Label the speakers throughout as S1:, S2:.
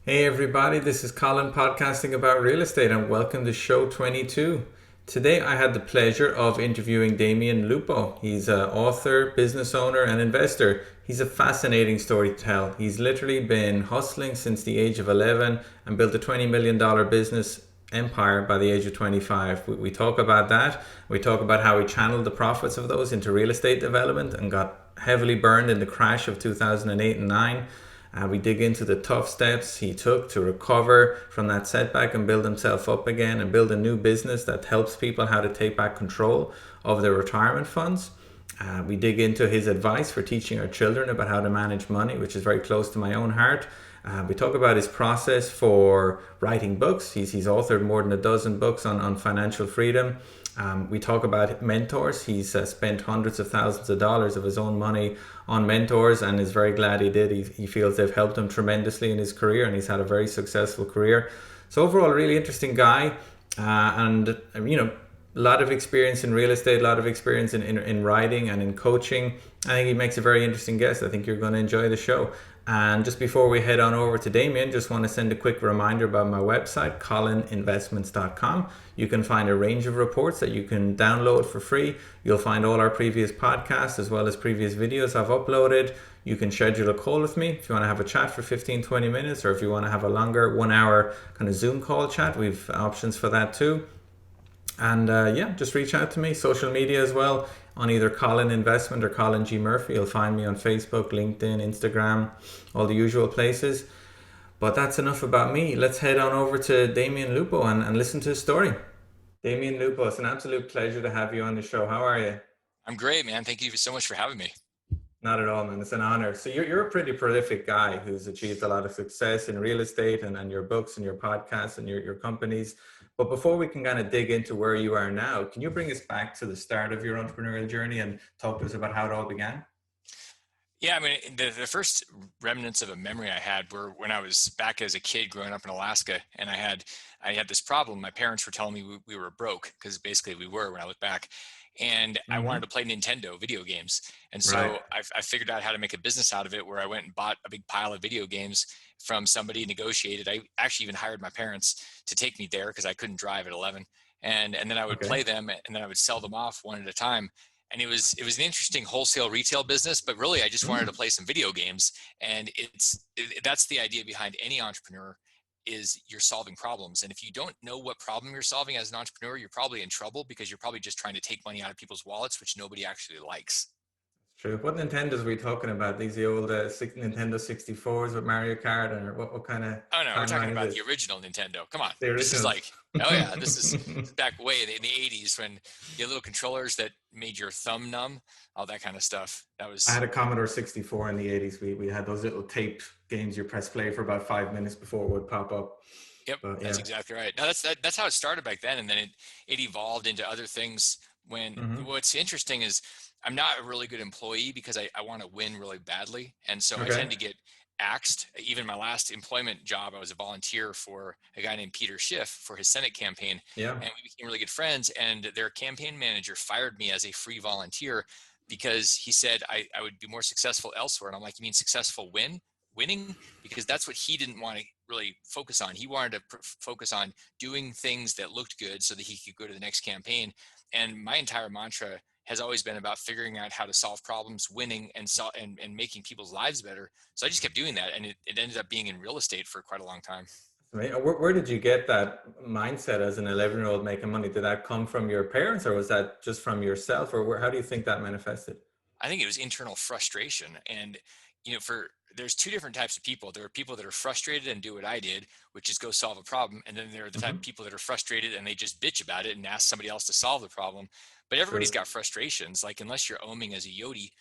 S1: Hey everybody, this is Colin podcasting about real estate and welcome to show 22. Today I had the pleasure of interviewing Damion Lupo. He's an author, business owner and investor. He's a fascinating story to tell. He's literally been hustling since the age of 11 and built a $20 million business empire by the age of 25. We talk about that. We talk about how he channeled the profits of those into real estate development and got heavily burned in the crash of 2008 and 9. We dig into the tough steps he took to recover from that setback and build himself up again and build a new business that helps people how to take back control of their retirement funds. We dig into his advice for teaching our children about how to manage money, which is very close to my own heart. We talk about his process for writing books. He's authored more than a dozen books on financial freedom. We talk about mentors. He's spent hundreds of thousands of dollars of his own money on mentors and is very glad he did. He feels they've helped him tremendously in his career and he's had a very successful career. So overall, a really interesting guy and, a lot of experience in real estate, a lot of experience in writing and in coaching. I think he makes a very interesting guest. I think you're going to enjoy the show. And just before we head on over to Damion, just want to send a quick reminder about my website, colininvestments.com. You can find a range of reports that you can download for free. You'll find all our previous podcasts as well as previous videos I've uploaded. You can schedule a call with me if you want to have a chat for 15, 20 minutes, or if you want to have a longer 1 hour kind of Zoom call chat. We've options for that too. And just reach out to me. Social media as well on either Colin Investment or Colin G. Murphy. You'll find me on Facebook, LinkedIn, Instagram, all the usual places. But that's enough about me. Let's head on over to Damion Lupo and listen to his story. Damion Lupo, it's an absolute pleasure to have you on the show. How are you?
S2: I'm great, man. Thank you so much for having me.
S1: Not at all, man. It's an honor. So you're a pretty prolific guy who's achieved a lot of success in real estate and your books and your podcasts and your companies. But before we can kind of dig into where you are now, can you bring us back to the start of your entrepreneurial journey and talk to us about how it all began?
S2: Yeah, I mean, the first remnants of a memory I had were when I was back as a kid growing up in Alaska, and I had this problem. My parents were telling me we were broke because basically we were when I look back, and I wanted
S1: Hmm.
S2: to play Nintendo video games, and
S1: Right.
S2: so I figured out how to make a business out of it, where I went and bought a big pile of video games from somebody, negotiated. I actually even hired my parents to take me there because I couldn't drive at 11, and then I would
S1: Okay.
S2: play them, and then I would sell them off one at a time, and it was an interesting wholesale retail business, but really I just wanted to
S1: Mm.
S2: play some video games. And that's the idea behind any entrepreneur, is you're solving problems. And if you don't know what problem you're solving as an entrepreneur, you're probably in trouble, because you're probably just trying to take money out of people's wallets, which nobody actually likes.
S1: True. What Nintendos are we talking about? These the old Nintendo 64s with Mario Kart, or what kind of
S2: Oh no, we're talking
S1: timeline is
S2: about the
S1: this?
S2: original Nintendo. Come on.
S1: The
S2: This is
S1: originals.
S2: like, oh yeah, this is back way in the 80s, when you had little controllers that made your thumb numb, all that kind of stuff. That
S1: I
S2: was
S1: had a Commodore 64 in the 80s. We had those little tape games you press play for about 5 minutes before it would pop up.
S2: Yep,
S1: But
S2: that's
S1: yeah.
S2: exactly right. Now that's how it started back then, and then it evolved into other things. When
S1: Hmm.
S2: what's interesting is I'm not a really good employee because I want to win really badly, and so I
S1: Okay.
S2: tend to get axed. Even my last employment job, I was a volunteer for a guy named Peter Schiff for his Senate campaign,
S1: Yeah.
S2: and we became really good friends. And their campaign manager fired me as a free volunteer because he said I would be more successful elsewhere. And I'm like, you mean successful winning? Because that's what he didn't want to really focus on. He wanted to focus on doing things that looked good so that he could go to the next campaign. And my entire mantra has always been about figuring out how to solve problems, winning, and making people's lives better. So I just kept doing that, and it ended up being in real estate for quite a long time.
S1: Where did you get that mindset as an 11-year-old making money? Did that come from your parents or was that just from yourself? Or how do you think that manifested?
S2: I think it was internal frustration. And for there's two different types of people. There are people that are frustrated and do what I did, which is go solve a problem. And then there are the type of
S1: Hmm.
S2: people that are frustrated and they just bitch about it and ask somebody else to solve the problem. But everybody's
S1: True.
S2: got frustrations. Like, unless you're oming as a yogi,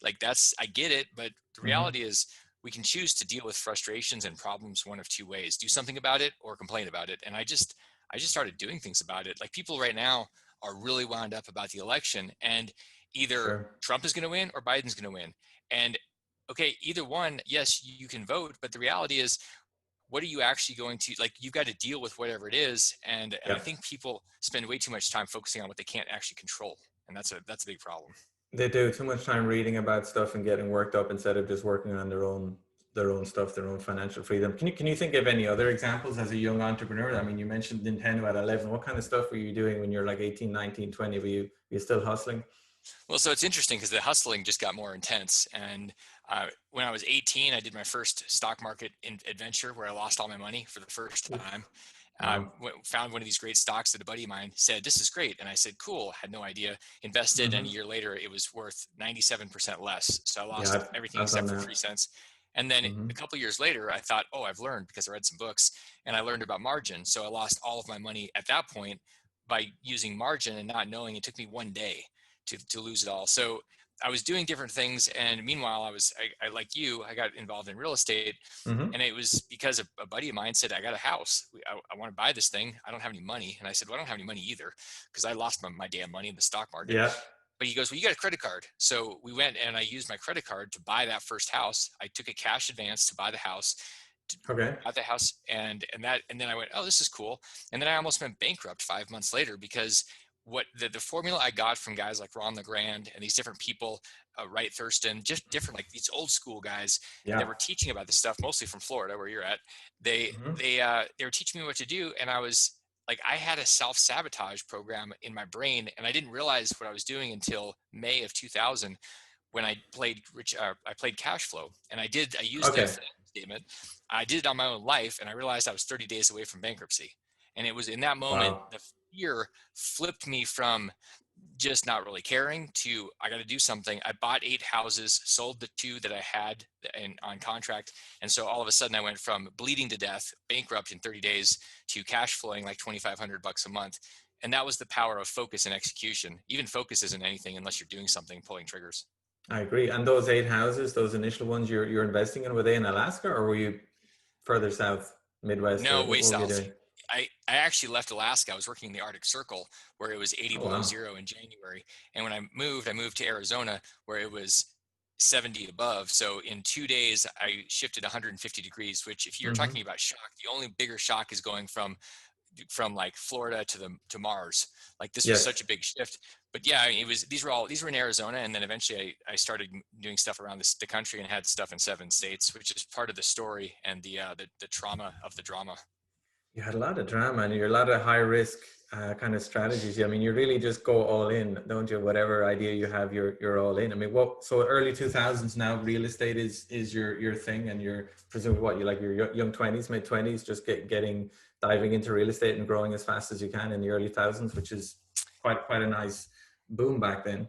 S2: like, that's, I get it. But the
S1: Hmm.
S2: reality is, we can choose to deal with frustrations and problems one of two ways: do something about it or complain about it. And I just started doing things about it. Like, people right now are really wound up about the election, and either
S1: Sure.
S2: Trump is going to win or Biden's going to win. And okay, either one, yes, you can vote, but the reality is, what are you actually going to, like, you've got to deal with whatever it is. And I
S1: Yeah.
S2: think people spend way too much time focusing on what they can't actually control. And that's a big problem.
S1: They do too much time reading about stuff and getting worked up instead of just working on their own, their own stuff, their own financial freedom. Can you think of any other examples as a young entrepreneur? I mean, you mentioned Nintendo at 11. What kind of stuff were you doing when you're like 18, 19, 20? Were you still hustling?
S2: Well, so it's interesting because the hustling just got more intense. And when I was 18, I did my first stock market adventure where I lost all my money for the first
S1: Oof.
S2: time.
S1: Wow.
S2: Found one of these great stocks that a buddy of mine said, "This is great." And I said, "Cool." Had no idea. Invested, and a
S1: Hmm.
S2: year later, it was worth 97% less. So I
S1: Yeah,
S2: lost everything
S1: I've done
S2: except for
S1: that.
S2: 3 cents. And then a
S1: Hmm.
S2: couple years later, I thought, "Oh, I've learned," because I read some books and I learned about margin. So I lost all of my money at that point by using margin and not knowing. It took me one day to lose it all. So I was doing different things, and meanwhile, I like you, I got involved in real estate,
S1: Hmm.
S2: and it was because a buddy of mine said, "I got a house. I want to buy this thing. I don't have any money." And I said, "Well, I don't have any money either, because I lost my damn money in the stock market."
S1: Yeah.
S2: But he goes, "Well, you got a credit card." So we went and I used my credit card to buy that first house. I took a cash advance to buy the house, to
S1: Okay.
S2: buy the house, and then I went, "Oh, this is cool." And then I almost went bankrupt 5 months later because what the formula I got from guys like Ron LeGrand and these different people, Wright Thurston, just different, like these old school guys that
S1: Yeah.
S2: were teaching about this stuff, mostly from Florida, where you're at.
S1: Hmm.
S2: They were teaching me what to do, and I was like, I had a self sabotage program in my brain, and I didn't realize what I was doing until May of 2000 when I played cash flow, and I used the
S1: Okay.
S2: financial statement. I did it on my own life, and I realized I was 30 days away from bankruptcy. And it was in that moment
S1: Wow.
S2: the fear flipped me from just not really caring to I got to do something. I bought 8 houses, sold the 2 that I had on contract, and so all of a sudden I went from bleeding to death, bankrupt in 30 days, to cash flowing like $2,500 a month. And that was the power of focus and execution. Even focus isn't anything unless you're doing something, pulling triggers.
S1: I agree. And those 8 houses, those initial ones you're investing in, were they in Alaska or were you further south, Midwest, or
S2: No, way
S1: what were you
S2: south.
S1: doing?
S2: I actually left Alaska. I was working in the Arctic Circle where it was 80
S1: Oh
S2: below
S1: wow.
S2: zero in January. And when I moved to Arizona where it was 70 above. So in 2 days, I shifted 150 degrees, which if you're
S1: Hmm.
S2: talking about shock, the only bigger shock is going from like Florida to Mars. Like this was such
S1: Yes.
S2: a big shift. But yeah, it was these were in Arizona, and then eventually I started doing stuff around the country and had stuff in 7 states, which is part of the story and the trauma of the drama.
S1: You had a lot of drama and you're a lot of high risk kind of strategies. I mean, you really just go all in, don't you? Whatever idea you have, you're all in. I mean, what? So early 2000s now, real estate is your thing, and you're presumably what you like your young 20s, mid 20s, just getting diving into real estate and growing as fast as you can in the early thousands, which is quite a nice boom back then.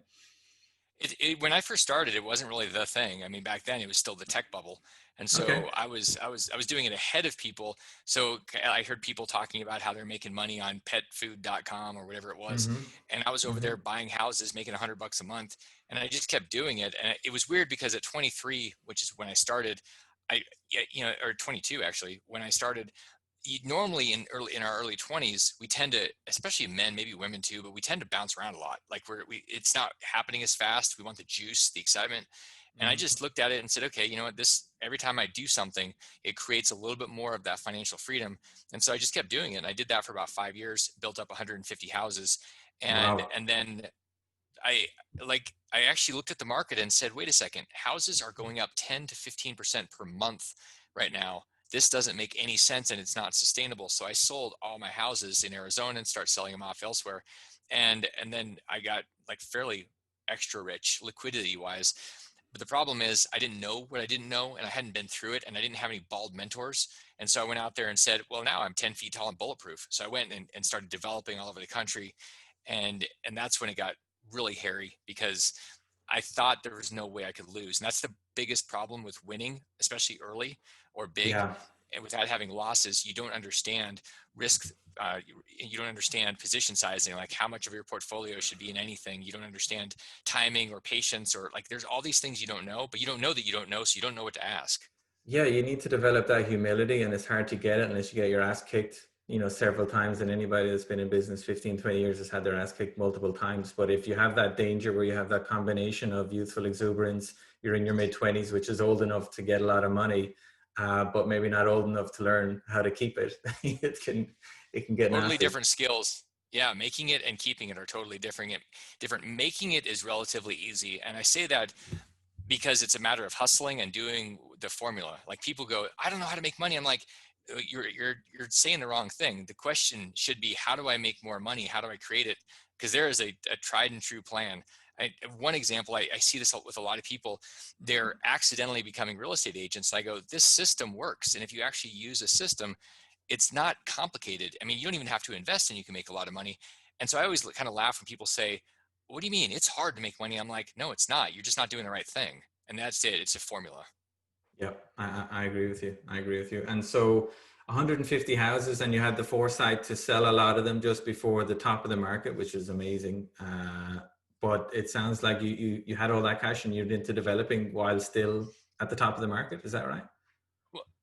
S2: When I first started, it wasn't really the thing. I mean, back then it was still the tech bubble, and
S1: Okay.
S2: so I was doing it ahead of people. So I heard people talking about how they're making money on petfood.com or whatever it was,
S1: Mm-hmm.
S2: and I was over
S1: Mm-hmm.
S2: there buying houses, making $100 a month, and I just kept doing it. And it was weird because at 23, which is when I started, I or 22 actually, when I started, normally in our early 20s we tend to, especially men, maybe women too, but we tend to bounce around a lot. Like it's not happening as fast. We want the juice, the excitement. And I
S1: Mm-hmm.
S2: just looked at it and said, okay, you know what, this, every time I do something, it creates a little bit more of that financial freedom. And so I just kept doing it, and I did that for about 5 years, built up 150 houses. and
S1: Wow.
S2: and then I I actually looked at the market and said, wait a second, houses are going up 10 to 15% per month right now. This doesn't make any sense and it's not sustainable. So I sold all my houses in Arizona and start selling them off elsewhere. And then I got like fairly extra rich liquidity wise. But the problem is I didn't know what I didn't know, and I hadn't been through it, and I didn't have any bald mentors. And so I went out there and said, well, now I'm 10 feet tall and bulletproof. So I went and started developing all over the country. And that's when it got really hairy because I thought there was no way I could lose. And that's the biggest problem with winning, especially early or big.
S1: Yeah.
S2: And without having losses, you don't understand risk. You don't understand position sizing, like how much of your portfolio should be in anything. You don't understand timing or patience, or like there's all these things you don't know, but you don't know that you don't know, so you don't know what to ask.
S1: Yeah, you need to develop that humility, and it's hard to get it unless you get your ass kicked, several times. And anybody that's been in business 15, 20 years has had their ass kicked multiple times. But if you have that danger where you have that combination of youthful exuberance, you're in your mid 20s, which is old enough to get a lot of money, but maybe not old enough to learn how to keep it. It can get
S2: Totally
S1: nasty.
S2: different skills. Yeah, making it and keeping it are totally different. Different. Making it is relatively easy, and I say that because it's a matter of hustling and doing the formula. Like people go, I don't know how to make money. I'm like, you're saying the wrong thing. The question should be, how do I make more money? How do I create it? Because there is a tried and true plan. One example, I see this with a lot of people. They're accidentally becoming real estate agents. I go, this system works. And if you actually use a system, it's not complicated. I mean, you don't even have to invest and you can make a lot of money. And so I always kind of laugh when people say, what do you mean? It's hard to make money. I'm like, no, it's not. You're just not doing the right thing. And that's it. It's a formula.
S1: Yep, I agree with you. I agree with you. And so 150 houses, and you had the foresight to sell a lot of them just before the top of the market, which is amazing. But it sounds like you had all that cash and you're into developing while still at the top of the market. Is that right?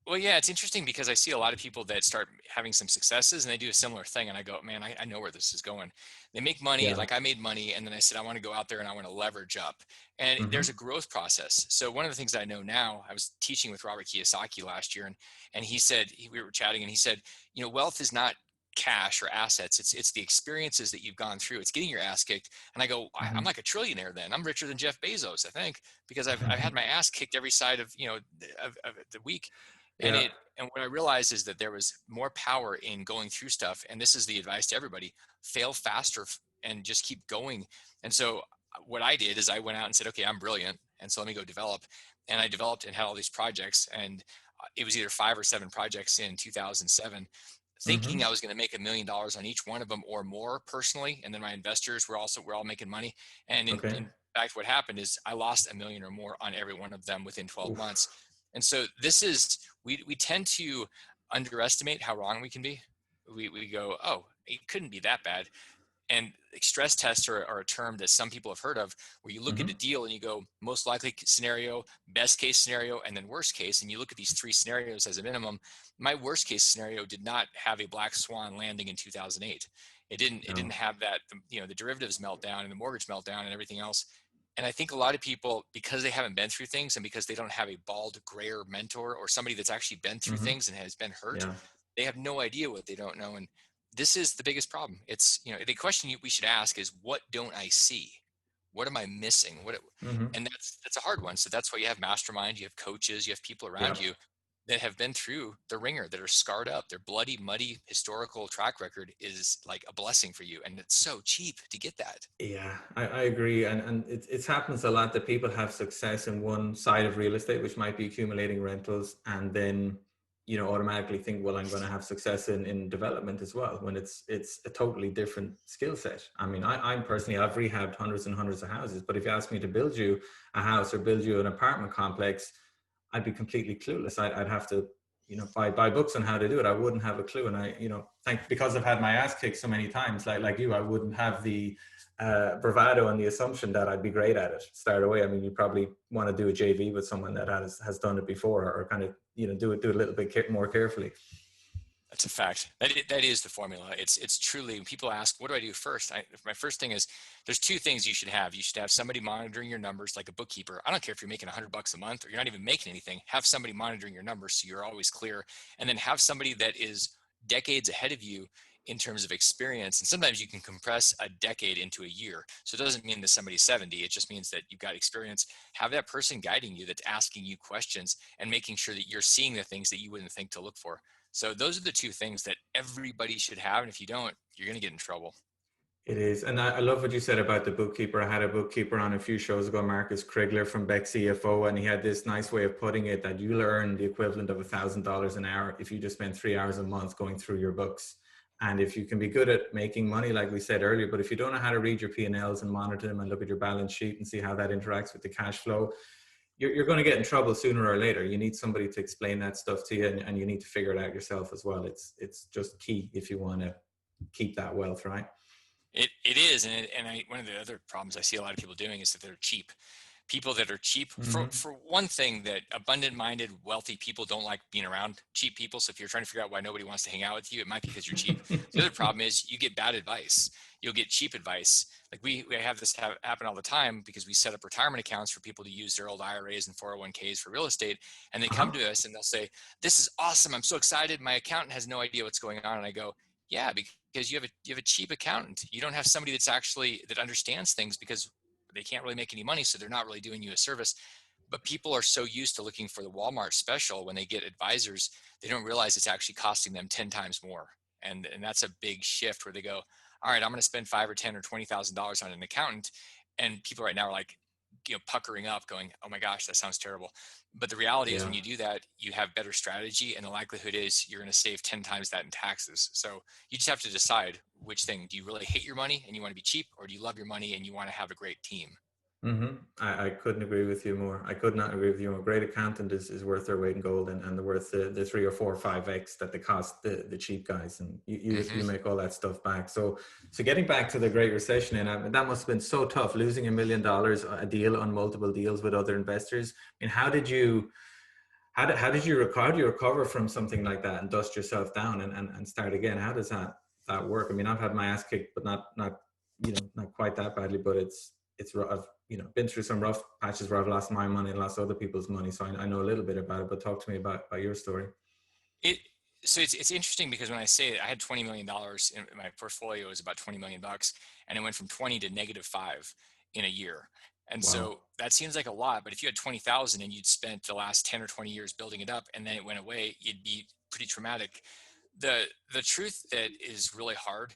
S2: Well, yeah, it's interesting because I see a lot of people that start having some successes and they do a similar thing. And I go, man, I know where this is going. They make money,
S1: Yeah.
S2: like I made money. And then I said, I want to go out there and I want to leverage up. And there's a
S1: Hmm.
S2: growth process. So one of the things I know now, I was teaching with Robert Kiyosaki last year, and he said, we were chatting and he said, wealth is not cash or assets. It's the experiences that you've gone through. It's getting your ass kicked. And I go, I'm
S1: Hmm.
S2: like a trillionaire then. I'm richer than Jeff Bezos, I think, because I've had my ass kicked every side of, of the week. and
S1: Yeah.
S2: it and what I realized is that there was more power in going through stuff, and this is the advice to everybody: fail faster and just keep going. And so what I did is I went out and said, okay, I'm brilliant, and so let me go develop. And I developed and had all these projects, and it was either 5 or 7 projects in 2007, thinking
S1: Hmm.
S2: I was going to make $1 million on each one of them or more personally. And then my investors we're all making money. And
S1: Okay.
S2: in fact, what happened is I lost 1 million or more on every one of them within 12 months.
S1: Oof.
S2: And so this is, we tend to underestimate how wrong we can be. We go, oh, it couldn't be that bad. And stress tests are a term that some people have heard of, where you look at a
S1: Hmm.
S2: deal and you go most likely scenario, best case scenario, and then worst case. And you look at these 3 scenarios as a minimum. My worst case scenario did not have a black swan landing in 2008. It didn't
S1: No.
S2: have that, the derivatives meltdown and the mortgage meltdown and everything else. And I think a lot of people, because they haven't been through things and because they don't have a bald grayer mentor or somebody that's actually been through
S1: Hmm.
S2: things and has been hurt,
S1: Yeah.
S2: they have no idea what they don't know. And this is the biggest problem. It's, the question we should ask is, what don't I see? What am I missing?
S1: Hmm.
S2: And that's a hard one. So that's why you have mastermind, you have coaches, you have people
S1: Yeah.
S2: around you that have been through the ringer, that are scarred up. Their bloody, muddy historical track record is like a blessing for you. And it's so cheap to get that.
S1: Yeah, I agree. And it happens a lot that people have success in one side of real estate, which might be accumulating rentals, and then, automatically think, well, I'm going to have success in development as well, when it's a totally different skill set. I mean, I'm personally, I've rehabbed hundreds and hundreds of houses, but if you ask me to build you a house or build you an apartment complex, I'd be completely clueless. I'd have to, buy books on how to do it. I wouldn't have a clue. And I, think because I've had my ass kicked so many times, like you, I wouldn't have the bravado and the assumption that I'd be great at it start away. I mean, you probably want to do a JV with someone that has done it before, or kind of, do it a little bit more carefully.
S2: That's a fact. That is the formula. It's truly, when people ask, what do I do first? My first thing is, there's 2 things you should have. You should have somebody monitoring your numbers, like a bookkeeper. I don't care if you're making $100 a month or you're not even making anything. Have somebody monitoring your numbers so you're always clear. And then have somebody that is decades ahead of you in terms of experience. And sometimes you can compress a decade into a year. So it doesn't mean that somebody's 70. It just means that you've got experience. Have that person guiding you, that's asking you questions and making sure that you're seeing the things that you wouldn't think to look for. So those are the 2 things that everybody should have. And if you don't, you're going to get in trouble.
S1: It is. And I love what you said about the bookkeeper. I had a bookkeeper on a few shows ago, Marcus Krigler from Beck CFO, and he had this nice way of putting it that you'll earn the equivalent of $1,000 an hour if you just spend 3 hours a month going through your books. And if you can be good at making money, like we said earlier, but if you don't know how to read your P&Ls and monitor them and look at your balance sheet and see how that interacts with the cash flow, you're going to get in trouble sooner or later. You need somebody to explain that stuff to you, and you need to figure it out yourself as well. It's just key if you want to keep that wealth, right?
S2: It is. And one of the other problems I see a lot of people doing is that they're cheap. People that are cheap,
S1: Mm-hmm.
S2: for one thing, that abundant minded, wealthy people don't like being around cheap people. So if you're trying to figure out why nobody wants to hang out with you, it might be because you're cheap. The other problem is you get bad advice. You'll get cheap advice. Like we have this happen all the time, because we set up retirement accounts for people to use their old IRAs and 401ks for real estate. And they come
S1: Uh-huh.
S2: to us and they'll say, this is awesome. I'm so excited. My accountant has no idea what's going on. And I go, yeah, because you have a cheap accountant. You don't have somebody that understands things, because they can't really make any money, so they're not really doing you a service. But people are so used to looking for the Walmart special when they get advisors, they don't realize it's actually costing them 10 times more. And that's a big shift where they go, all right, I'm going to spend 5 or 10 or $20,000 on an accountant. And people right now are like, puckering up going, oh my gosh, that sounds terrible. But the reality is
S1: Yeah.
S2: when you do that, you have better strategy. And the likelihood is you're going to save 10 times that in taxes. So you just have to decide which thing. Do you really hate your money and you want to be cheap, or do you love your money and you want to have a great team?
S1: I couldn't agree with you more. I could not agree with you more. Great accountant is worth their weight in gold, and they're worth the 3 or 4 or 5x that they cost the cheap guys, and you
S2: Hmm.
S1: make all that stuff back. So getting back to the Great Recession, and that must have been so tough, losing $1 million a deal on multiple deals with other investors. I mean, how do you recover from something like that and dust yourself down and start again? How does that work? I mean, I've had my ass kicked, but not quite that badly, but it's rough. I've been through some rough patches where I've lost my money and lost other people's money, so I know a little bit about it. But talk to me about your story.
S2: It so it's interesting because when I say it, I had $20 million in my portfolio. It was about 20 million bucks, and it went from 20 to -5 in a year. And
S1: Wow.
S2: so that seems like a lot, but if you had 20,000 and you'd spent the last 10 or 20 years building it up, and then it went away, it'd be pretty traumatic. The truth that is really hard,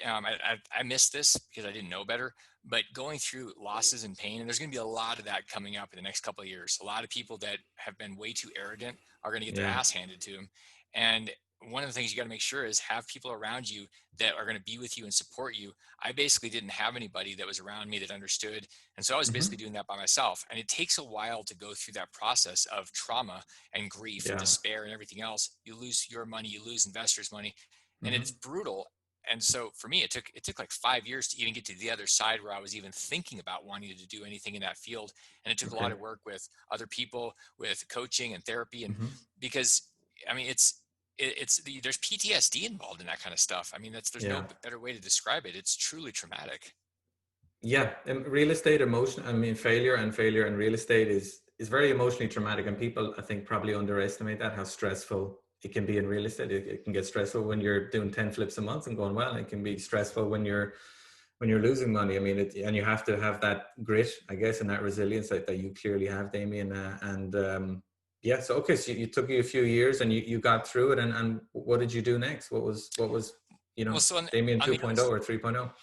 S2: I missed this because I didn't know better, but going through losses and pain, and there's going to be a lot of that coming up in the next couple of years. A lot of people that have been way too arrogant are going to get their
S1: Yeah.
S2: ass handed to them. And one of the things you got to make sure is have people around you that are going to be with you and support you. I basically didn't have anybody that was around me that understood. And so I was basically
S1: Hmm.
S2: doing that by myself. And it takes a while to go through that process of trauma and grief and
S1: Yeah.
S2: despair and everything else. You lose your money, you lose investors' money, and it's
S1: Hmm.
S2: brutal. And so for me, it took like 5 years to even get to the other side where I was even thinking about wanting to do anything in that field. And it took a lot
S1: Okay.
S2: of work with other people, with coaching and therapy, and
S1: Hmm.
S2: because I mean there's PTSD involved in that kind of stuff. I mean there's no
S1: Yeah.
S2: better way to describe it. It's truly traumatic.
S1: Yeah, real estate emotion. I mean, failure in real estate is very emotionally traumatic, and people I think probably underestimate that how stressful it can be in real estate. It can get stressful when you're doing 10 flips a month and going well. It can be stressful when you're losing money. I mean, and you have to have that grit, I guess, and that resilience that you clearly have, Damien. And yeah, so okay, so you took you a few years and you got through it, and what did you do next? What was
S2: Well, so
S1: Damien
S2: on the other
S1: 2.0 or 3.0?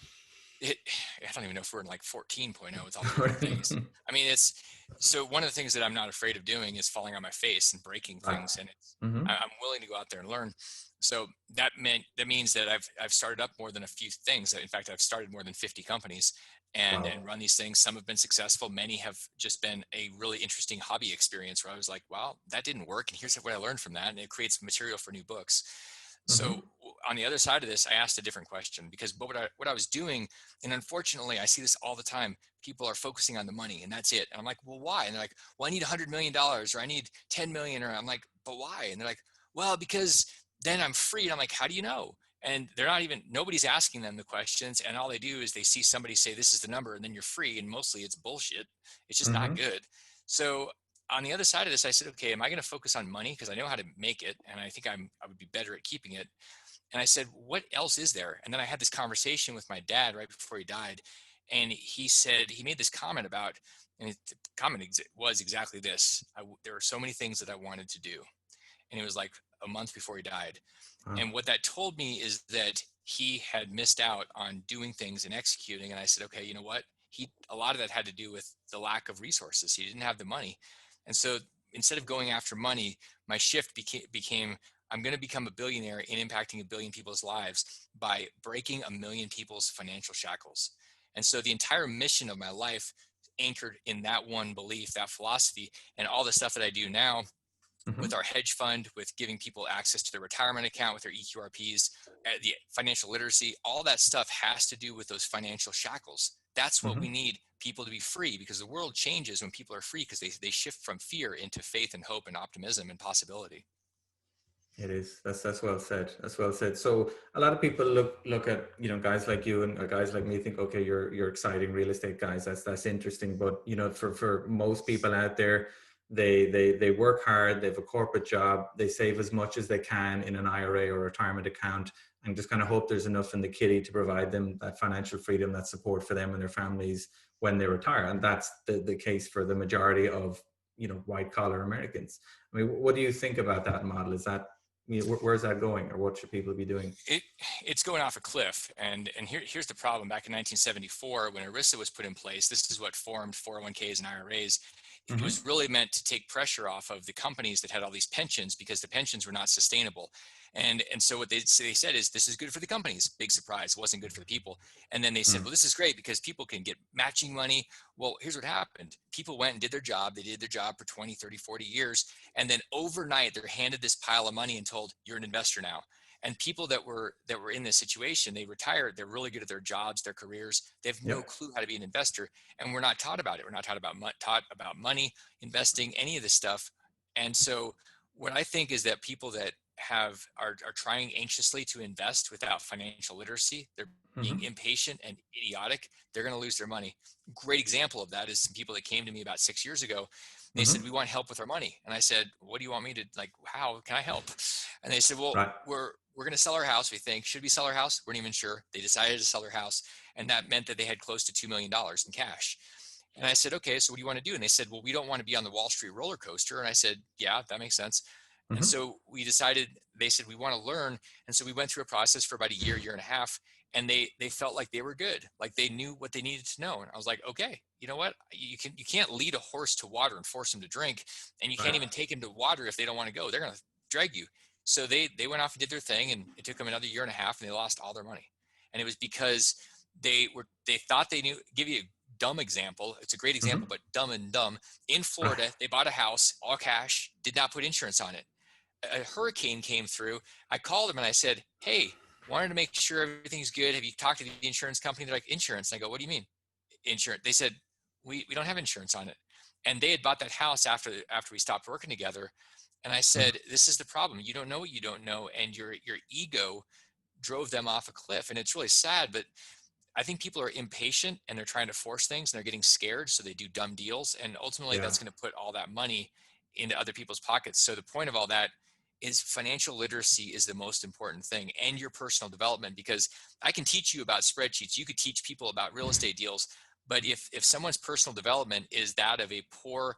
S2: it, I don't even know if we're in like 14.0 with all the different things. I mean, it's so one of the things that I'm not afraid of doing is falling on my face and breaking
S1: Right.
S2: things, and
S1: Mm-hmm.
S2: I'm willing to go out there and learn. So that means that I've started up more than a few things. In fact, I've started more than 50 companies and
S1: Wow.
S2: run these things. Some have been successful. Many have just been a really interesting hobby experience where I was like, wow, that didn't work, and here's what I learned from that, and it creates material for new books. So
S1: Mm-hmm.
S2: on the other side of this, I asked a different question because what I was doing, and unfortunately, I see this all the time. People are focusing on the money, and that's it. And I'm like, well, why? And they're like, well, I need $100 million, or I need 10 million, or I'm like, but why? And they're like, well, because then I'm free. And I'm like, how do you know? And they're not even nobody's asking them the questions, and all they do is they see somebody say this is the number, and then you're free. And mostly it's bullshit. It's just not
S1: Mm-hmm.
S2: good. So on the other side of this, I said, okay, am I going to focus on money because I know how to make it, and I think I would be better at keeping it. And I said, what else is there? And then I had this conversation with my dad right before he died, and he said he made this comment about, and the comment was exactly this: there were so many things that I wanted to do, and it was like a month before he died.
S1: Wow.
S2: And what that told me is that he had missed out on doing things and executing. And I said, okay, you know what? A lot of that had to do with the lack of resources. He didn't have the money. And so instead of going after money, my shift became I'm going to become a billionaire in impacting 1 billion people's lives by breaking 1 million people's financial shackles. And so the entire mission of my life anchored in that one belief, that philosophy, and all the stuff that I do now
S1: Mm-hmm.
S2: with our hedge fund, with giving people access to their retirement account, with their EQRPs, the financial literacy, all that stuff has to do with those financial shackles. That's what we
S1: Mm-hmm.
S2: need people to be free, because the world changes when people are free, because they shift from fear into faith and hope and optimism and possibility.
S1: It is. That's well said. That's well said. So a lot of people look at guys like you and guys like me think, okay, you're exciting real estate guys. That's interesting. But for most people out there, they work hard. They have a corporate job. They save as much as they can in an IRA or retirement account, and just kind of hope there's enough in the kitty to provide them that financial freedom, that support for them and their families when they retire. And that's the case for the majority of white collar Americans. I mean, what do you think about that model? Is that, where's that going, or what should people be doing?
S2: it it's going off a cliff. And here's the problem. Back in 1974, when ERISA was put in place, this is what formed 401ks and IRAs. It
S1: Hmm.
S2: was really meant to take pressure off of the companies that had all these pensions, because the pensions were not sustainable. And so what they said is, this is good for the companies. Big surprise, it wasn't good for the people. And then they said, well, this is great because people can get matching money. Well, here's what happened. People went and did their job. They did their job for 20, 30, 40 years. And then overnight, they're handed this pile of money and told, you're an investor now. And people that were in this situation, they retired. They're really good at their jobs, their careers. They have no
S1: Yep.
S2: clue how to be an investor, and we're not taught about it. We're not taught about money, investing, any of this stuff. And so, what I think is that people that are trying anxiously to invest without financial literacy, they're being
S1: Hmm.
S2: impatient and idiotic. They're going to lose their money. Great example of that is some people that came to me about 6 years ago. They said,
S1: Hmm.
S2: we want help with our money. And I said, what do you want me to, like, how can I help? And they said, well,
S1: Right.
S2: we're going to sell our house. We think, should we sell our house? We're not even sure. They decided to sell their house. And that meant that they had close to $2 million in cash. And I said, okay, so what do you want to do? And they said, well, we don't want to be on the Wall Street roller coaster. And I said, yeah, that makes sense. And
S1: Hmm.
S2: so we decided, they said, we want to learn. And so we went through a process for about a year, year and a half. And they felt like they were good. Like they knew what they needed to know. And I was like, okay, you know what? You can't lead a horse to water and force him to drink. And you can't
S1: Right.
S2: even take him to water if they don't want to go. They're going to drag you. So they went off and did their thing, and it took them another year and a half, and they lost all their money. And it was because they thought they knew. Give you a dumb example. It's a great example,
S1: Hmm.
S2: but dumb and dumb. In Florida, they bought a house, all cash, did not put insurance on it. A hurricane came through. I called them and I said, hey, wanted to make sure everything's good. Have you talked to the insurance company? They're like, insurance. And I go, what do you mean insurance? They said, we don't have insurance on it. And they had bought that house after we stopped working together. And I
S1: Hmm.
S2: said, this is the problem. You don't know what you don't know. And your ego drove them off a cliff. And it's really sad, but I think people are impatient and they're trying to force things and they're getting scared. So they do dumb deals. And ultimately,
S1: Yeah.
S2: that's going to put all that money into other people's pockets. So the point of all that is financial literacy is the most important thing, and your personal development, because I can teach you about spreadsheets. You could teach people about real estate deals. But if someone's personal development is that of a poor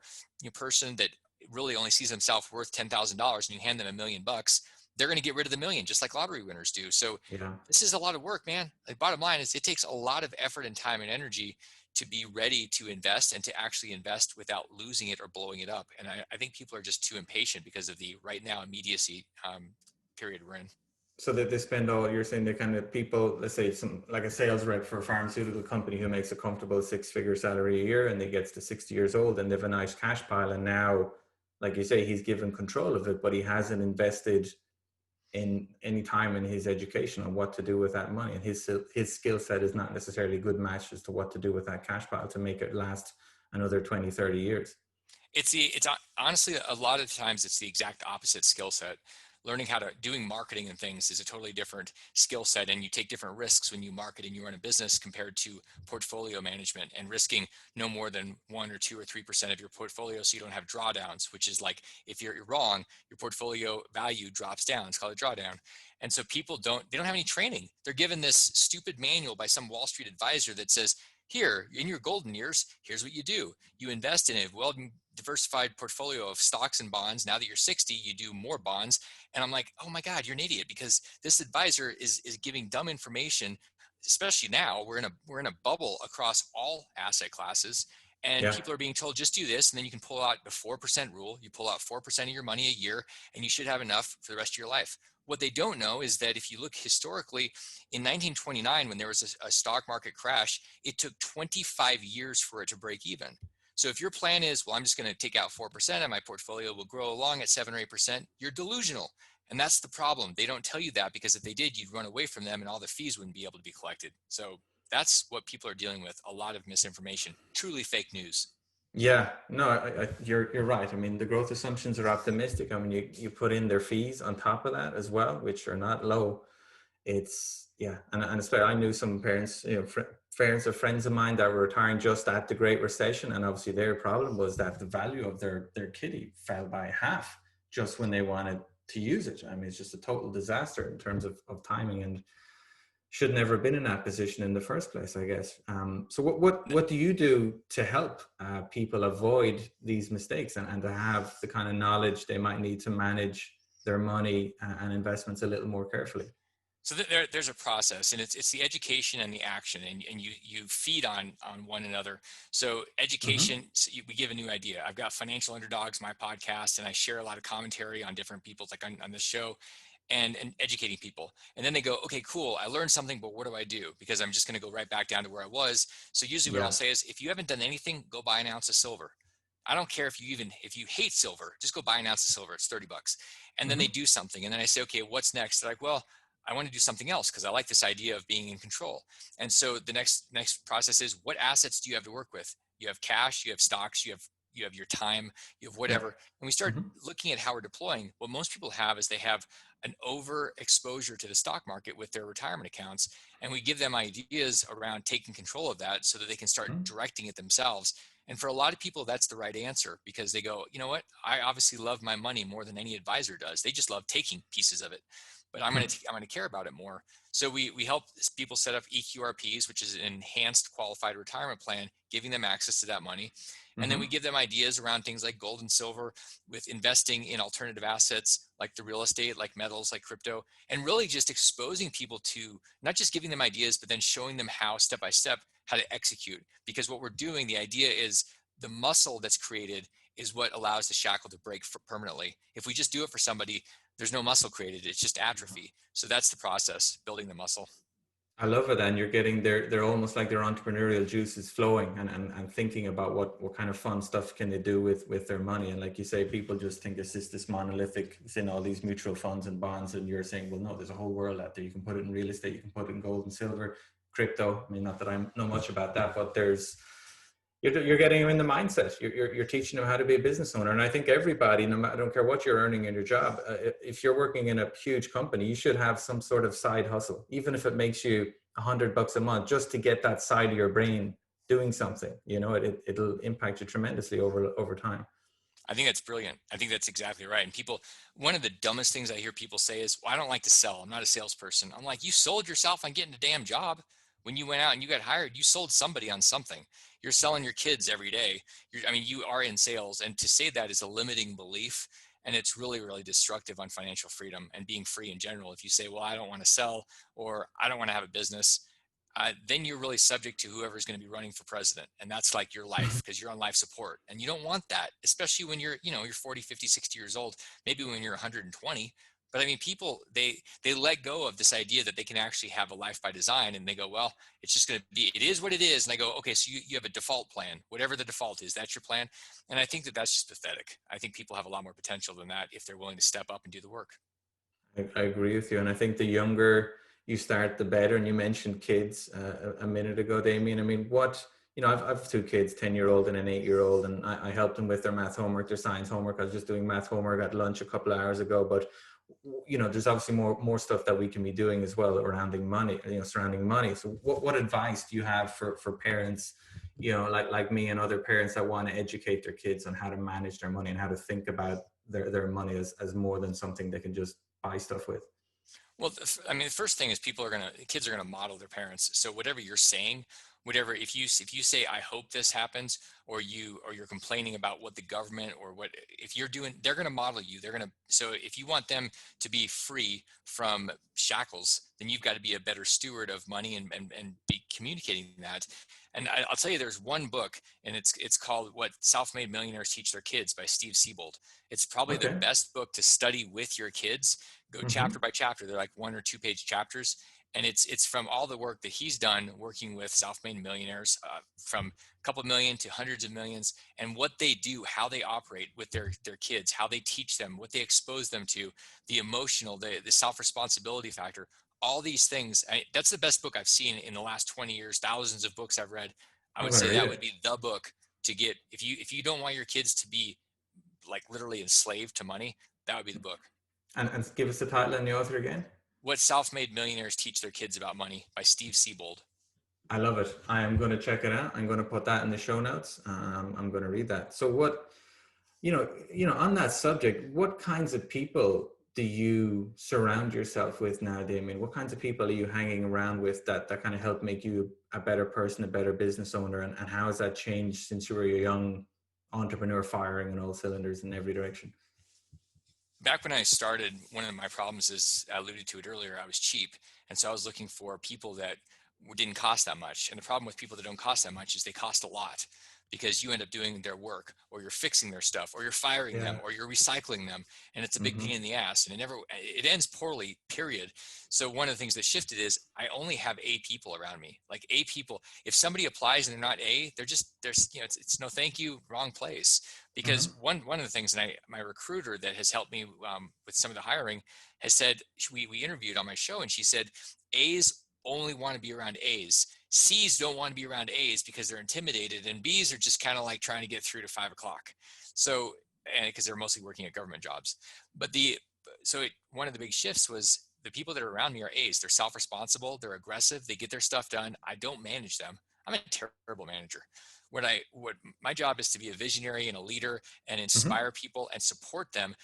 S2: person that really only sees himself worth $10,000 and you hand them $1 million, they're going to get rid of the million, just like lottery winners do. So
S1: Yeah.
S2: this is a lot of work, man. The bottom line is it takes a lot of effort and time and energy to be ready to invest and to actually invest without losing it or blowing it up. And I think people are just too impatient because of the right now immediacy period we're in.
S1: So that they spend all, you're saying the kind of people, let's say some like a sales rep for a pharmaceutical company who makes a comfortable six-figure salary a year and they gets to 60 years old and they have a nice cash pile, and now, like you say, he's given control of it, but he hasn't invested in any time in his education on what to do with that money, and his skill set is not necessarily a good match as to what to do with that cash pile to make it last another 20, 30 years.
S2: It's honestly, a lot of times it's the exact opposite skill set. Learning how to doing marketing and things is a totally different skill set, and you take different risks when you market and you run a business compared to portfolio management and risking no more than 1 or 2 or 3% of your portfolio, so you don't have drawdowns, which is like if you're wrong, your portfolio value drops down. It's called a drawdown. And so people don't have any training. They're given this stupid manual by some Wall Street advisor that says, here in your golden years, here's what you do. You invest in a well diversified portfolio of stocks and bonds. Now that you're 60, you do more bonds. And I'm like, oh my God, you're an idiot, because this advisor is giving dumb information. Especially now, we're in a bubble across all asset classes, and
S1: Yeah.
S2: people are being told just do this, and then you can pull out the 4% rule. You pull out 4% of your money a year, and you should have enough for the rest of your life. What they don't know is that if you look historically, in 1929, when there was a stock market crash, it took 25 years for it to break even. So if your plan is, well, I'm just going to take out 4% and my portfolio will grow along at 7 or 8%, you're delusional. And that's the problem. They don't tell you that, because if they did, you'd run away from them and all the fees wouldn't be able to be collected. So that's what people are dealing with, a lot of misinformation, truly fake news.
S1: Yeah, no, you're right. I mean, the growth assumptions are optimistic. I mean, you put in their fees on top of that as well, which are not low. It's yeah, and especially I knew some parents, parents of friends of mine that were retiring just at the Great Recession, and obviously their problem was that the value of their kitty fell by half just when they wanted to use it. I mean, it's just a total disaster in terms of timing, and should never have been in that position in the first place, I guess. So what do you do to help people avoid these mistakes and to have the kind of knowledge they might need to manage their money and investments a little more carefully?
S2: So there's a process, and it's the education and the action, and you feed on one another. So
S1: Hmm.
S2: education, we give a new idea. I've got Financial Underdogs, my podcast, and I share a lot of commentary on different people, like on this show, and educating people. And then they go, okay, cool, I learned something, but what do I do? Because I'm just going to go right back down to where I was. So usually what I'll
S1: Yeah.
S2: say is, if you haven't done anything, go buy an ounce of silver. I don't care if you hate silver, just go buy an ounce of silver. It's $30. And then they
S1: Hmm.
S2: do something. And then I say, okay, what's next? They're like, well, I want to do something else because I like this idea of being in control. And so the next process is, what assets do you have to work with? You have cash, you have stocks, you have your time, you have
S1: Yeah.
S2: whatever. And we start
S1: Hmm.
S2: looking at how we're deploying. What most people have is they have an over exposure to the stock market with their retirement accounts, and we give them ideas around taking control of that so that they can start directing it themselves. And for a lot of people, that's the right answer, because they go, you know what, I obviously love my money more than any advisor does. They just love taking pieces of it, but I'm going to care about it more. So we help people set up EQRPs, which is an enhanced qualified retirement plan, giving them access to that money. And then we
S1: Hmm.
S2: give them ideas around things like gold and silver, with investing in alternative assets like the real estate, like metals, like crypto, and really just exposing people to not just giving them ideas, but then showing them how, step by step, how to execute. Because what we're doing, the idea is, the muscle that's created is what allows the shackle to break permanently. If we just do it for somebody, there's no muscle created, it's just atrophy. So that's the process, building the muscle.
S1: I love it. And you're getting they're almost like their entrepreneurial juices flowing and thinking about what kind of fun stuff can they do with their money. And like you say, people just think it's just this monolithic, it's in all these mutual funds and bonds. And you're saying, well, no, there's a whole world out there. You can put it in real estate, you can put it in gold and silver, crypto. I mean, not that I know much about that, but you're getting them in the mindset. You're teaching them how to be a business owner. And I think everybody, no matter, I don't care what you're earning in your job, if you're working in a huge company, you should have some sort of side hustle, even if it makes you $100 a month, just to get that side of your brain doing something. You know, it'll impact you tremendously over time.
S2: I think that's brilliant. I think that's exactly right. And people, one of the dumbest things I hear people say is, well, I don't like to sell. I'm not a salesperson. I'm like, you sold yourself on getting a damn job. When you went out and you got hired, you sold somebody on something. You're selling your kids every day. I mean, you are in sales. And to say that is a limiting belief. And it's really, really destructive on financial freedom and being free in general. If you say, well, I don't want to sell, or I don't want to have a business, then you're really subject to whoever's going to be running for president. And that's like your life, because you're on life support. And you don't want that, especially when you're 40, 50, 60 years old, maybe when you're 120. But I mean, people, they let go of this idea that they can actually have a life by design, and they go, well, it's just going to be, it is what it is. And I go, okay, so you have a default plan, whatever the default is, that's your plan. And I think that that's just pathetic. I think people have a lot more potential than that if they're willing to step up and do the work.
S1: I agree with you. And I think the younger you start, the better. And you mentioned kids a minute ago, Damien. I mean, I've two kids, 10-year-old and an 8-year-old, and I helped them with their math homework, their science homework. I was just doing math homework at lunch a couple of hours ago. But, there's obviously more stuff that we can be doing as well surrounding money. So what advice do you have for parents, like me and other parents that want to educate their kids on how to manage their money and how to think about their money as more than something they can just buy stuff with?
S2: Well, I mean, the first thing is, kids are gonna model their parents. So whatever you're saying, whatever, if you say, I hope this happens, or you're complaining about what the government, or what, if you're doing, they're gonna model you. So if you want them to be free from shackles, then you've got to be a better steward of money, and be communicating that. And I'll tell you, there's one book, and it's called What Self-Made Millionaires Teach Their Kids by Steve Siebold. It's probably the
S1: Okay.
S2: best book to study with your kids. Go chapter
S1: Hmm.
S2: by chapter. They're like 1 or 2 page chapters, and it's from all the work that he's done working with self-made millionaires, from a couple million to hundreds of millions, and what they do, how they operate with their kids, how they teach them, what they expose them to, the emotional, the self-responsibility factor, all these things. That's the best book I've seen in the last 20 years. Thousands of books I've read. I
S1: I'm
S2: would
S1: going to
S2: say
S1: read
S2: that would
S1: it.
S2: be the book to get if you don't want your kids to be like literally enslaved to money. That would be the book.
S1: And give us the title and the author again.
S2: What Self-Made Millionaires Teach Their Kids About Money by Steve Siebold.
S1: I love it. I am going to check it out. I'm going to put that in the show notes. I'm going to read that. So on that subject, what kinds of people do you surround yourself with now, Damien? What kinds of people are you hanging around with that kind of help make you a better person, a better business owner? And how has that changed since you were a young entrepreneur firing on all cylinders in every direction?
S2: Back when I started, one of my problems is, I alluded to it earlier, I was cheap. And so I was looking for people that didn't cost that much. And the problem with people that don't cost that much is they cost a lot, because you end up doing their work, or you're fixing their stuff, or you're firing
S1: Yeah.
S2: them, or you're recycling them. And it's a big
S1: Hmm.
S2: pain in the ass, and it ends poorly, period. So one of the things that shifted is I only have A people around me, like A people. If somebody applies and they're not A, there's, it's no thank you, wrong place. Because
S1: Hmm.
S2: one of the things, and my recruiter that has helped me with some of the hiring has said, we interviewed on my show, and she said, A's only want to be around A's. C's don't want to be around A's because they're intimidated, and B's are just kind of like trying to get through to 5 o'clock. So, and because they're mostly working at government jobs. But one of the big shifts was the people that are around me are A's. They're self-responsible, they're aggressive, they get their stuff done. I don't manage them. I'm a terrible manager. What my job is to be a visionary and a leader and
S1: Hmm.
S2: inspire people and support them,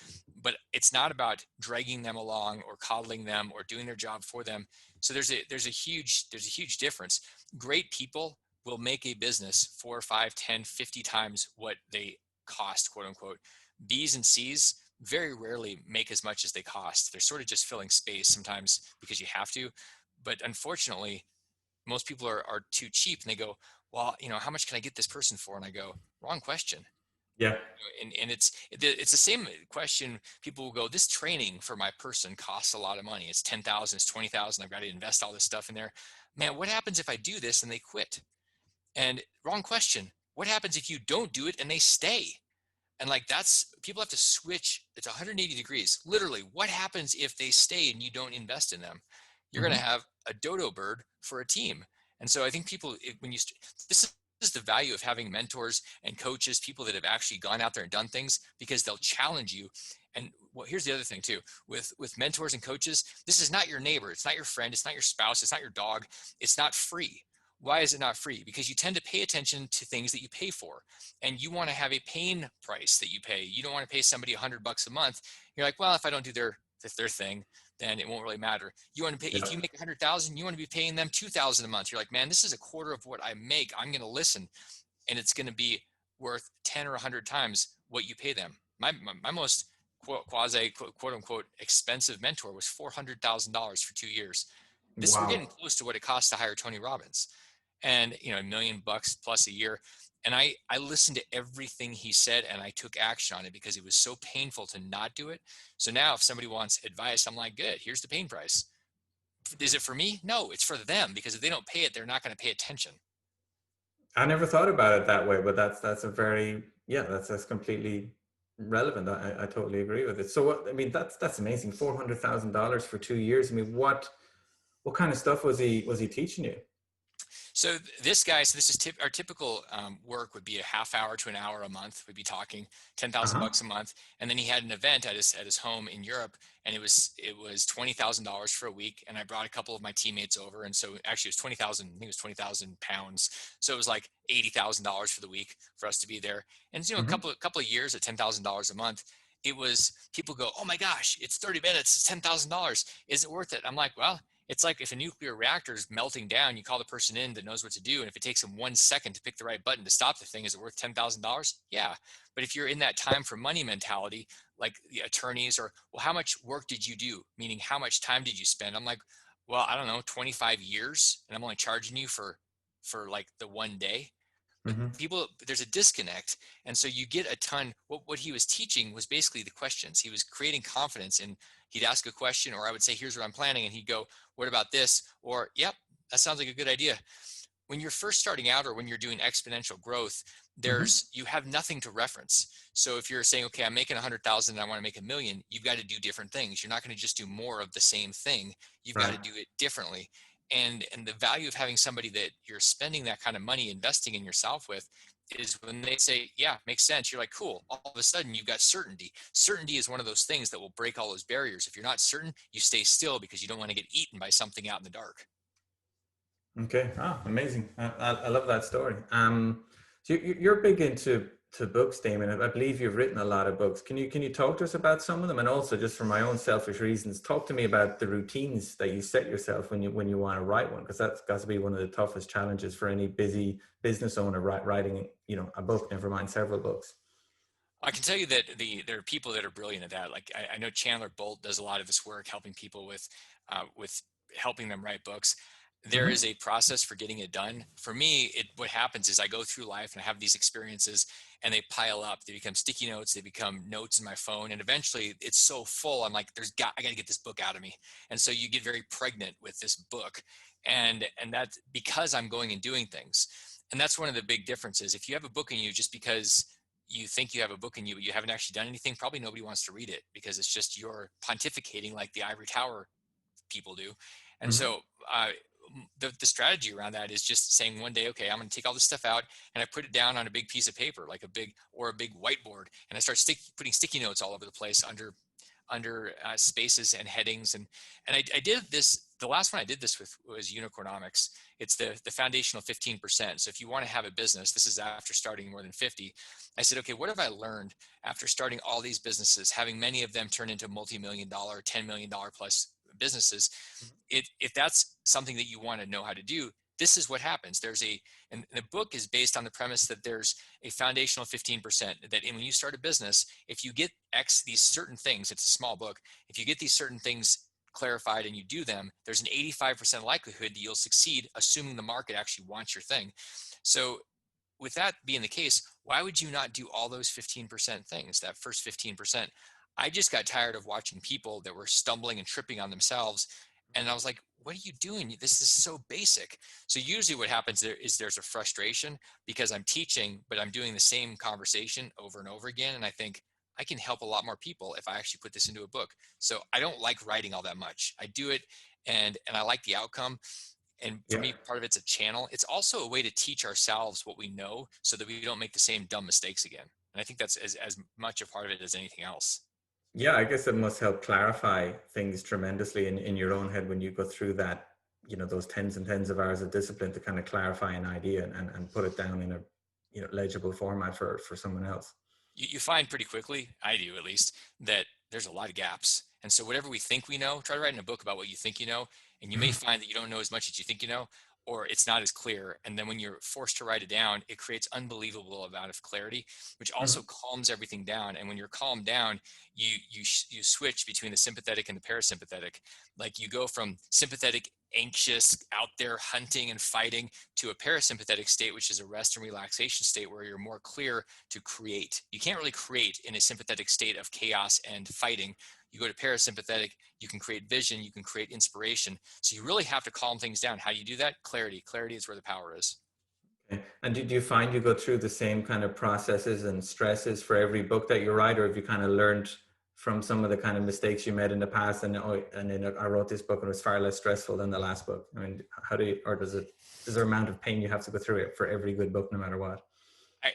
S2: but it's not about dragging them along or coddling them or doing their job for them. So there's a huge difference. Great people will make a business 4, 5, 10, 50 times what they cost, quote unquote. B's and C's very rarely make as much as they cost. They're sort of just filling space sometimes because you have to. But unfortunately, most people are too cheap, and they go, well, how much can I get this person for? And I go, wrong question.
S1: Yeah.
S2: And it's the same question. People will go, this training for my person costs a lot of money. It's 10,000, it's 20,000. I've got to invest all this stuff in there. Man, what happens if I do this and they quit? And wrong question. What happens if you don't do it and they stay? And like, people have to switch. It's 180 degrees. Literally, what happens if they stay and you don't invest in them? You're going to
S1: Hmm.
S2: have a dodo bird for a team. And so I think this is the value of having mentors and coaches, people that have actually gone out there and done things, because they'll challenge you. And well, here's the other thing too, with mentors and coaches, this is not your neighbor. It's not your friend. It's not your spouse. It's not your dog. It's not free. Why is it not free? Because you tend to pay attention to things that you pay for, and you want to have a pain price that you pay. You don't want to pay somebody $100 a month. You're like, well, if I don't do their thing, then it won't really matter. You want to pay,
S1: Yeah.
S2: if you make 100,000, you want to be paying them 2,000 a month. You're like, man, this is a quarter of what I make. I'm going to listen, and it's going to be worth 10 or 100 times what you pay them. My most quasi quote unquote expensive mentor was $400,000 for 2 years. We're getting
S1: Wow.
S2: close to what it costs to hire Tony Robbins, and $1 million plus a year. And I listened to everything he said, and I took action on it because it was so painful to not do it. So now if somebody wants advice, I'm like, good, here's the pain price. Is it for me? No, it's for them, because if they don't pay it, they're not going to pay attention.
S1: I never thought about it that way, but that's a very, yeah, that's completely relevant. I totally agree with it. So what, I mean, that's amazing. $400,000 for 2 years. I mean, what kind of stuff was he teaching you?
S2: So this guy, so this is our typical work would be a half hour to an hour a month. We'd be talking 10,000
S1: Uh-huh.
S2: bucks a month, and then he had an event at his home in Europe, and it was $20,000 for a week. And I brought a couple of my teammates over, and so actually it was 20,000. I think it was 20,000 pounds. So it was like $80,000 for the week for us to be there. And a
S1: Hmm.
S2: couple of years at $10,000 a month. It was, people go, oh my gosh, it's 30 minutes, it's $10,000. Is it worth it? I'm like, well, it's like if a nuclear reactor is melting down, you call the person in that knows what to do. And if it takes them 1 second to pick the right button to stop the thing, is it worth $10,000? Yeah. But if you're in that time for money mentality, like the attorneys, or, well, how much work did you do? Meaning, how much time did you spend? I'm like, well, I don't know, 25 years. And I'm only charging you for like the one day. But
S1: Hmm.
S2: there's a disconnect. And so you get a ton. What he was teaching was basically the questions. He was creating confidence, and he'd ask a question, or I would say, here's what I'm planning. And he'd go, what about this? Or, yep, that sounds like a good idea. When you're first starting out, or when you're doing exponential growth,
S1: Hmm.
S2: you have nothing to reference. So if you're saying, okay, I'm making 100,000 and I want to make 1 million, you've got to do different things. You're not going to just do more of the same thing. You've got
S1: Right.
S2: to do it differently. And the value of having somebody that you're spending that kind of money investing in yourself with is when they say, yeah, makes sense. You're like, cool. All of a sudden you've got certainty. Certainty is one of those things that will break all those barriers. If you're not certain, you stay still because you don't want to get eaten by something out in the dark.
S1: Okay. Ah, amazing. I love that story. So you're big into to books, Damon, I believe you've written a lot of books. Can you talk to us about some of them? And also, just for my own selfish reasons, talk to me about the routines that you set yourself when you want to write one, because that's got to be one of the toughest challenges for any busy business owner writing, a book, never mind several books.
S2: I can tell you that there are people that are brilliant at that. Like I know Chandler Bolt does a lot of this work, helping people with helping them write books. There is
S1: Hmm.
S2: a process for getting it done. For me, what happens is I go through life and I have these experiences, and they pile up. They become sticky notes. They become notes in my phone, and eventually it's so full. I'm like, I got to get this book out of me. And so you get very pregnant with this book, and that's because I'm going and doing things. And that's one of the big differences. If you have a book in you just because you think you have a book in you, but you haven't actually done anything, probably nobody wants to read it because it's just you're pontificating like the ivory tower people do. And
S1: Hmm.
S2: so the strategy around that is just saying one day, okay, I'm going to take all this stuff out, and I put it down on a big piece of paper, like a big whiteboard, and I start putting sticky notes all over the place under spaces and headings. And I did this. The last one I did this with was Unicornomics. It's the foundational 15%. So if you want to have a business, this is after starting more than 50. I said, okay, what have I learned after starting all these businesses, having many of them turn into multi-million-dollar, $10 million plus businesses? If that's something that you want to know how to do, this is what happens. And the book is based on the premise that there's a foundational 15%, that when you start a business, if you get these certain things, it's a small book, if you get these certain things clarified and you do them, there's an 85% likelihood that you'll succeed, assuming the market actually wants your thing. So with that being the case, why would you not do all those 15% things, that first 15%? I just got tired of watching people that were stumbling and tripping on themselves. And I was like, what are you doing? This is so basic. So usually what happens there is there's a frustration because I'm teaching, but I'm doing the same conversation over and over again. And I think I can help a lot more people if I actually put this into a book. So I don't like writing all that much. I do it, and I like the outcome. And for
S1: Yeah.
S2: me, part of it's a channel. It's also a way to teach ourselves what we know so that we don't make the same dumb mistakes again. And I think that's as much a part of it as anything else.
S1: Yeah, I guess it must help clarify things tremendously in your own head when you go through that, those tens and tens of hours of discipline to kind of clarify an idea and put it down in a, legible format for someone else.
S2: You find pretty quickly, I do at least, that there's a lot of gaps. And so whatever we think we know, try to write in a book about what you think you know, and you may find that you don't know as much as you think you know, or it's not as clear. And then when you're forced to write it down, it creates unbelievable amount of clarity, which also
S1: Mhm.
S2: calms everything down. And when you're calmed down, you switch between the sympathetic and the parasympathetic. Like you go from sympathetic, anxious, out there hunting and fighting, to a parasympathetic state, which is a rest and relaxation state where you're more clear to create. You can't really create in a sympathetic state of chaos and fighting. You go to parasympathetic, you can create vision, you can create inspiration. So you really have to calm things down. How do you do that? Clarity. Clarity is where the power is.
S1: Okay. And do you find you go through the same kind of processes and stresses for every book that you write, or have you kind of learned from some of the kind of mistakes you made in the past, and and then I wrote this book and it was far less stressful than the last book? I mean, how do you, or is there amount of pain you have to go through it for every good book, no matter what?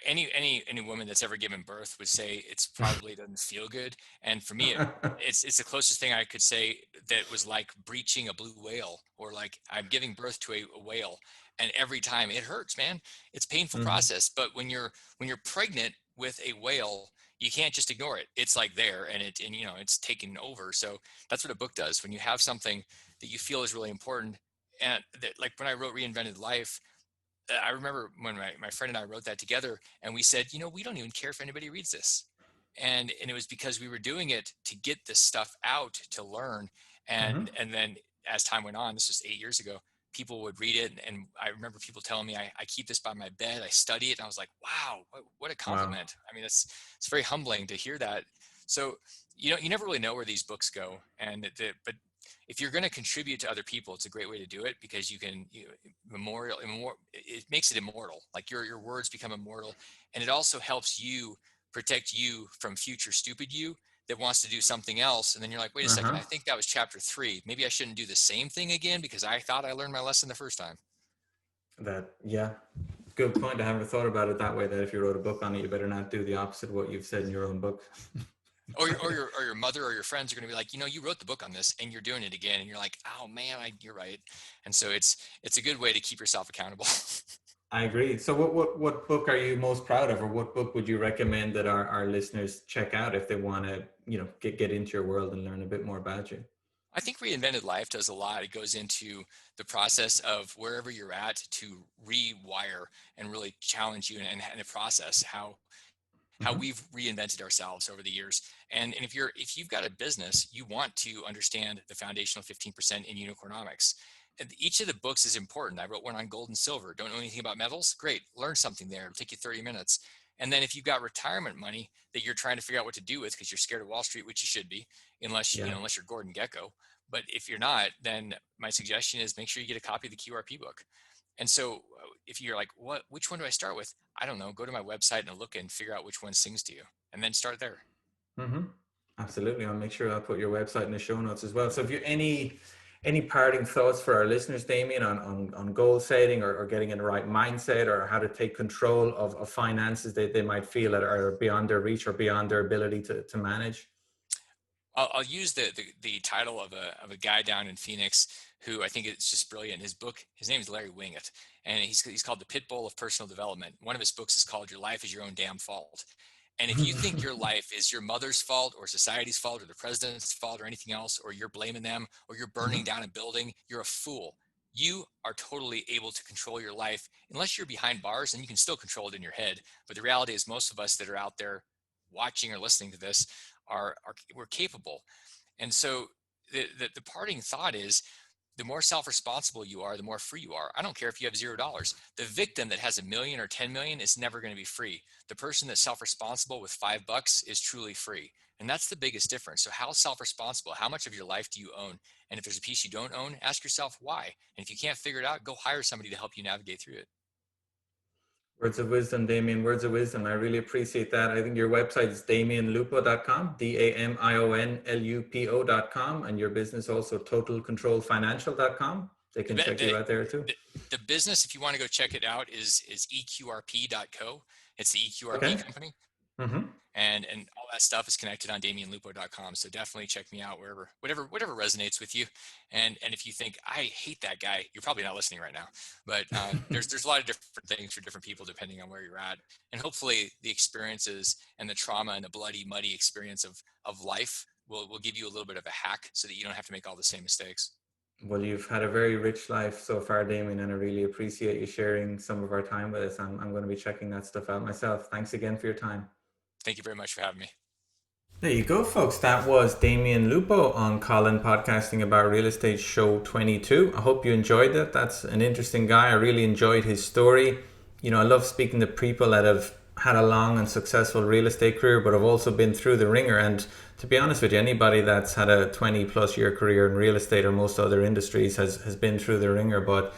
S2: Any woman that's ever given birth would say it's probably doesn't feel good. And for me, it's the closest thing I could say that was like breaching a blue whale, or like I'm giving birth to a whale. And every time it hurts, man. It's a painful
S1: Hmm.
S2: process. But when you're pregnant with a whale, you can't just ignore it. It's like there, and it's taking over. So that's what a book does. When you have something that you feel is really important, and that, like when I wrote Reinvented Life, I remember when my friend and I wrote that together, and we said, we don't even care if anybody reads this. And it was because we were doing it to get this stuff out, to learn.
S1: Hmm.
S2: And then as time went on, this was 8 years ago, people would read it. And I remember people telling me, I keep this by my bed, I study it. And I was like, wow, what a
S1: Wow.
S2: compliment. I mean, it's very humbling to hear that. So, you never really know where these books go. But if you're going to contribute to other people, it's a great way to do it, because you can it makes it immortal. Like your words become immortal, and it also helps you protect you from future stupid you that wants to do something else. And then you're like, wait a second,
S1: Uh-huh.
S2: I think that was chapter 3. Maybe I shouldn't do the same thing again because I thought I learned my lesson the first time.
S1: That, yeah, good point. I haven't thought about it that way, that if you wrote a book on it, you better not do the opposite of what you've said in your own book.
S2: Or your mother or your friends are going to be like, you wrote the book on this and you're doing it again. And you're like, oh man, you're right. And so it's a good way to keep yourself accountable.
S1: I agree. So what book are you most proud of, or what book would you recommend that our listeners check out if they want to, get into your world and learn a bit more about you?
S2: I think Reinvented Life does a lot. It goes into the process of wherever you're at to rewire and really challenge you and a process how
S1: Hmm.
S2: we've reinvented ourselves over the years. And if you've got a business, you want to understand the foundational 15% in unicornomics. And each of the books is important. I wrote one on gold and silver. Don't know anything about metals? Great, learn something there. It'll take you 30 minutes. And then if you've got retirement money that you're trying to figure out what to do with because you're scared of Wall Street, which you should be,
S1: Yeah.
S2: unless you're Gordon Gecko. But if you're not, then my suggestion is make sure you get a copy of the QRP book. And so if you're like, which one do I start with? I don't know. Go to my website and look and figure out which one sings to you and then start there.
S1: Hmm. Absolutely. I'll make sure I'll put your website in the show notes as well. So if you any parting thoughts for our listeners, Damien, on goal setting, or getting in the right mindset, or how to take control of finances that they might feel that are beyond their reach or beyond their ability to manage?
S2: I'll use the title of a guy down in Phoenix who I think is just brilliant. His book, his name is Larry Winget, and he's called The Pit Bull of Personal Development. One of his books is called Your Life is Your Own Damn Fault. And if you think your life is your mother's fault or society's fault or the president's fault or anything else, or you're blaming them or you're burning down a building, you're a fool. You are totally able to control your life unless you're behind bars, and you can still control it in your head. But the reality is most of us that are out there watching or listening to this are we're capable. And so the parting thought is the more self-responsible you are, the more free you are. I don't care if you have $0. The victim that has a million or 10 million is never going to be free. The person that's self-responsible with $5 is truly free. And that's the biggest difference. So how self-responsible, how much of your life do you own? And if there's a piece you don't own, ask yourself why. And if you can't figure it out, go hire somebody to help you navigate through it.
S1: Words of wisdom, Damien. Words of wisdom. I really appreciate that. I think your website is damionlupo.com, DAMIONLUPO.com, and your business also totalcontrolfinancial.com. They
S2: The,
S1: can check
S2: the,
S1: you out there too.
S2: the, the business, if you want to go check it out, is eqrp.co. It's the EQRP
S1: Okay.
S2: company.
S1: Mm-hmm.
S2: And all that stuff is connected on DamionLupo.com. So definitely check me out whatever resonates with you. And if you think I hate that guy, you're probably not listening right now. But there's a lot of different things for different people depending on where you're at. And hopefully the experiences and the trauma and the bloody, muddy experience of life will give you a little bit of a hack so that you don't have to make all the same mistakes.
S1: Well, you've had a very rich life so far, Damien, and I really appreciate you sharing some of our time with us. I'm going to be checking that stuff out myself. Thanks again for your time.
S2: Thank you very much for having me.
S1: There you go, folks. That was Damion Lupo on Colin Podcasting About Real Estate Show 22. I hope you enjoyed that. That's an interesting guy. I really enjoyed his story. I love speaking to people that have had a long and successful real estate career, but have also been through the ringer. And to be honest with you, anybody that's had a 20 plus year career in real estate or most other industries has been through the ringer. But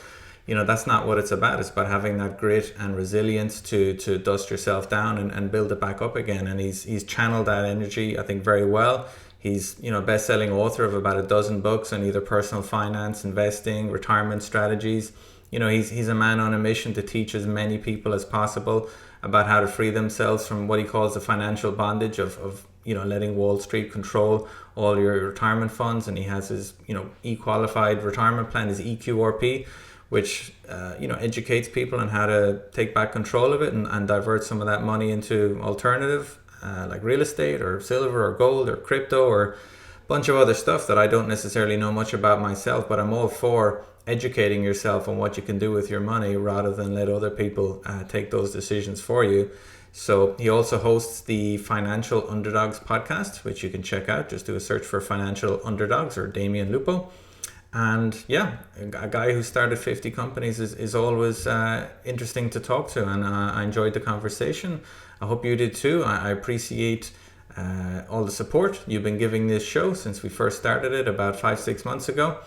S1: that's not what it's about. It's about having that grit and resilience to dust yourself down and build it back up again. And he's channeled that energy, I think, very well. He's best-selling author of about a dozen books on either personal finance, investing, retirement strategies. He's a man on a mission to teach as many people as possible about how to free themselves from what he calls the financial bondage of letting Wall Street control all your retirement funds. And he has his e-qualified retirement plan, his EQRP, which educates people on how to take back control of it and divert some of that money into alternative like real estate or silver or gold or crypto or a bunch of other stuff that I don't necessarily know much about myself, but I'm all for educating yourself on what you can do with your money rather than let other people take those decisions for you. So he also hosts the Financial Underdogs podcast, which you can check out. Just do a search for Financial Underdogs or Damion Lupo. And yeah, a guy who started 50 companies is always interesting to talk to, and I enjoyed the conversation. I hope you did too. I appreciate all the support you've been giving this show since we first started it about 5-6 months ago.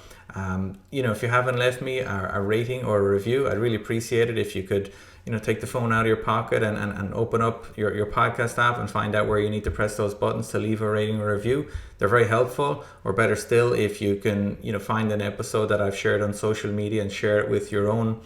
S1: If you haven't left me a rating or a review, I'd really appreciate it if you could take the phone out of your pocket and open up your podcast app and find out where you need to press those buttons to leave a rating or review. They're very helpful. Or better still, if you can find an episode that I've shared on social media and share it with your own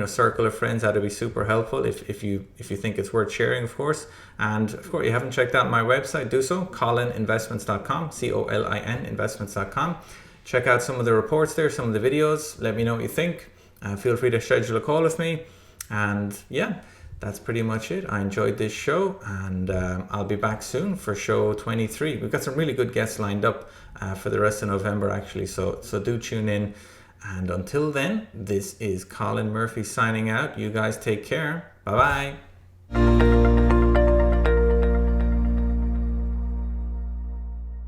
S1: circle of friends, that'd be super helpful if you think it's worth sharing, of course. And of course, you haven't checked out my website, do so, colininvestments.com, COLIN investments.com. Check out some of the reports there, some of the videos. Let me know what you think. Feel free to schedule a call with me. And yeah, that's pretty much it. I enjoyed this show, and I'll be back soon for show 23. We've got some really good guests lined up for the rest of November, actually. So do tune in. And until then, this is Colin Murphy signing out. You guys take care. Bye bye.